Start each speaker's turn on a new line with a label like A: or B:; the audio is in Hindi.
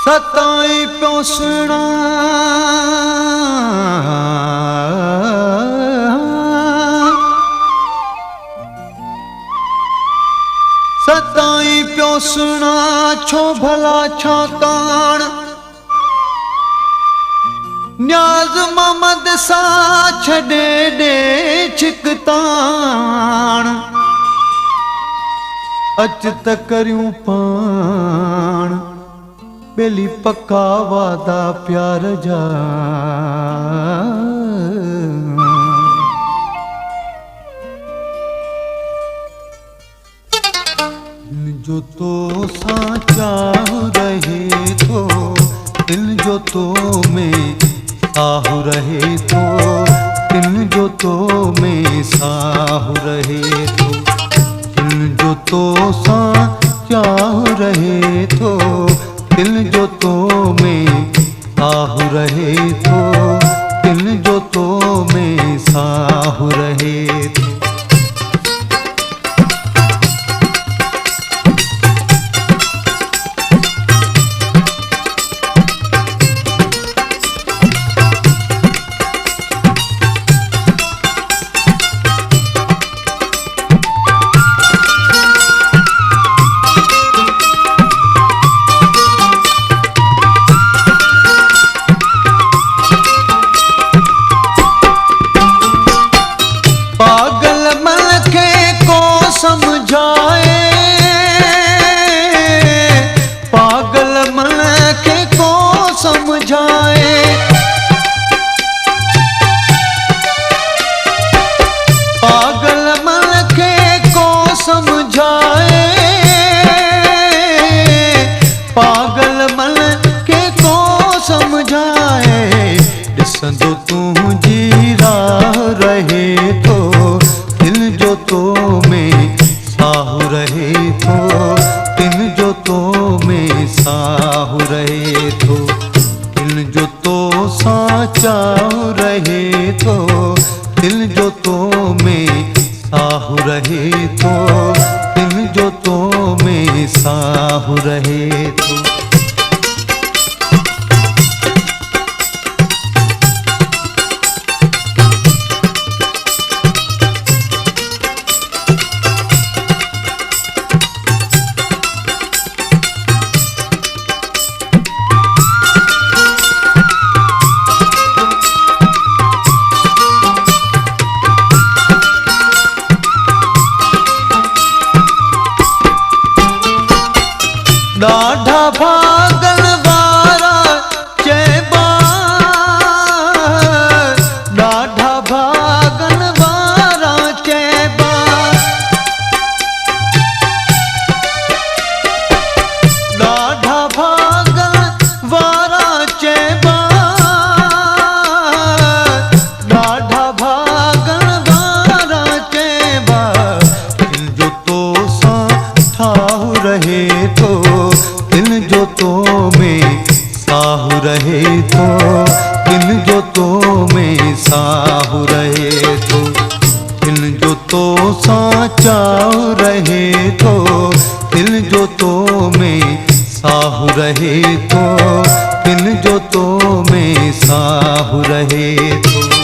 A: सताई प्योसना सताई प्योसना छो भला छातान न्याज ममद सा छड़े दे छिकतान अच त करियूं पाण बेली पक्का वादा प्यार जा जो तो साचा रहे तो दिल जो तो में साहु रहे तो दिल जो तो में साहु रहे तो दिल जो तो साचा रहे तो दिल जो तो में साहु रहे तो दिल जो तो में साहु रहे तो समझाए पागल मन के को समझाए पागल मन के को समझाए पागल मन के को समझाए ॾिसंदो तूं जी राह रहे तो दिल जो तो में साहु रहे तो दिल जो तो में साहु रहे तो दिल जो तो साचा रहे तो दिल जो तो में साहु रहे तो दिल जो तो में साहु रहे तो ॾाढा भागन वारा चइबा ॾाढा भागन वारा चइबा ॾाढा भागन वारा चइबा ॾाढा भागन वारा चइबा दिल जो तो सां ठाहु रहे तो दिल जो तो में साहु रहे तो दिल जो तो में साहु रहे तो दिल जो तो साचा रहे तो दिल जो तो में साहु रहे तो दिल जो तो में साहु रहे तो